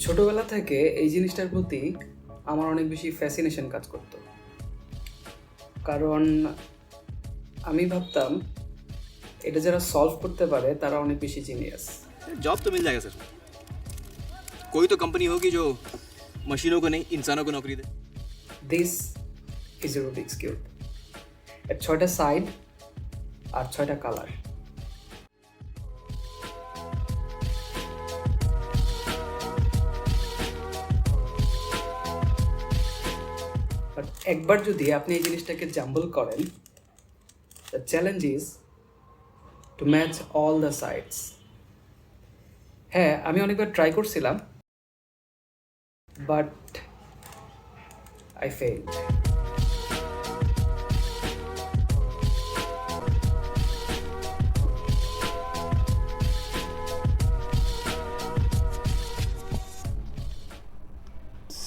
ছোটবেলা থেকে এই জিনিসটার প্রতি আমার অনেক বেশি ফ্যাসিনেশন কাজ করতো, কারণ আমি ভাবতাম এটা যারা সলভ করতে পারে তারা অনেক বেশি জিনিয়াস। जॉब तो मिल जाएगा सर, कोई तो कंपनी होगी जो मशीनों को नहीं इंसानों को नौकरी दे। This is a Rubik's cube. এর 6টা সাইড আর 6টা কালার। বাট একবার যদি আপনি এই জিনিসটাকে জাম্বল করেন, the challenge is to match all the sides. হ্যাঁ, আমি অনেকবার ট্রাই করছিলাম, but I failed.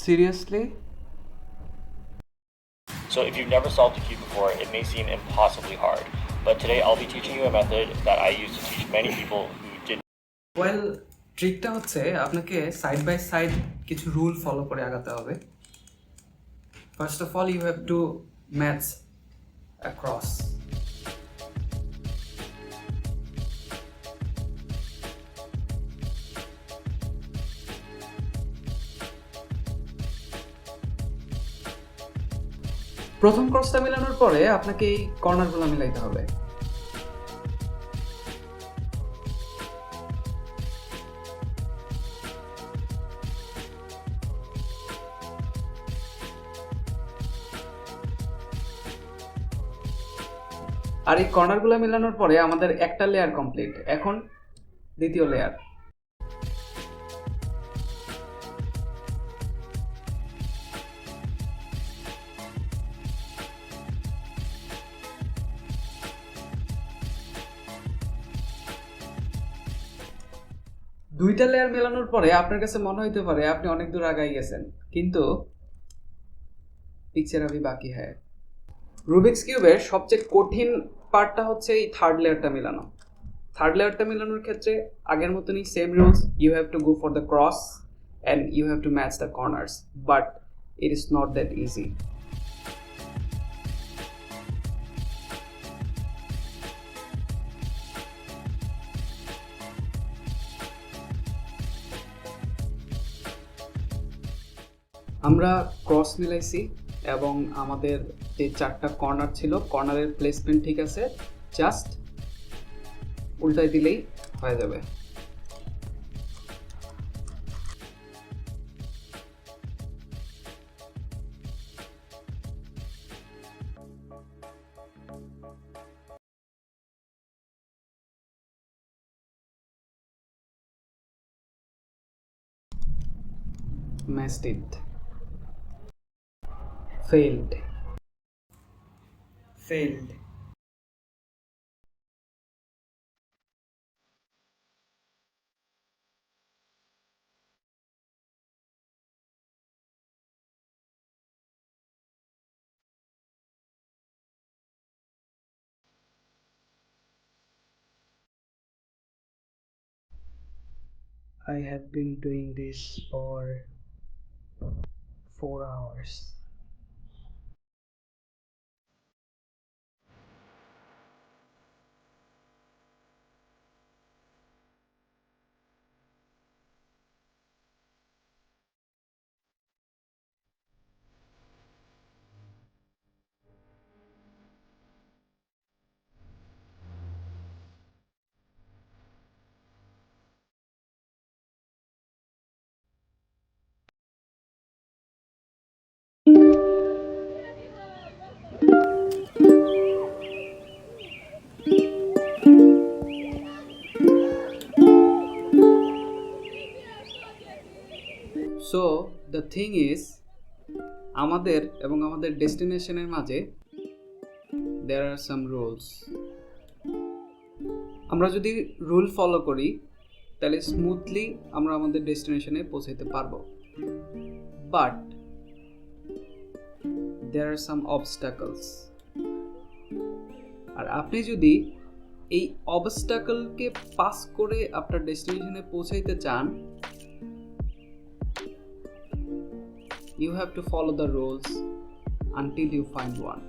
Seriously? So if you've never solved a cube before, it may seem impossibly hard. But today I'll be teaching you a method that I used to teach many people who didn't. Well, ট্রিকটা হচ্ছে আপনাকে side by side কিছু rule follow করে আগাতে হবে। First of all you have to match across. প্রথম ক্রসটা মেলানোর পরে আপনাকে এই কর্নারগুলো মিলাইতে হবে। আর এই কর্নারগুলো মেলানোর পরে আমাদের একটা লেয়ার কমপ্লিট। এখন দ্বিতীয় লেয়ার। দুইটা লেয়ার মেলানোর পরে আপনার কাছে মনে হইতে পারে আপনি অনেক দূর আগাই গেছেন, কিন্তু পিকচার আভি বাকি হ্যায়। রুবিক্স কিউবের সবচেয়ে কঠিন পার্টটা হচ্ছে এই থার্ড লেয়ারটা মেলানো। থার্ড লেয়ারটা মেলানোর ক্ষেত্রে আগের মতনই same rules, you have to go for the cross and you have to match the corners, but it is not that easy. আমরা ক্রস মিলাইছি এবং আমাদের যে 4টা কর্নার ছিল, কর্নারের প্লেসমেন্ট ঠিক আছে, জাস্ট উল্টাই দিলেই হয়ে যাবে। Messed it. Failed. I have been doing this for 4 hours. So the thing is, আমাদের এবং আমাদের ডেস্টিনেশনের মাঝে there are some rules. আমরা যদি রুল ফলো করি তাহলে স্মুথলি আমরা আমাদের ডেস্টিনেশনে পৌঁছাতে পারবো, but there R some obstacles. আর আপনি যদি এই অবস্টাকলকে পাস করে আপনার ডেস্টিনেশনে পৌঁছাইতে চান, you have to follow the rules until you find one.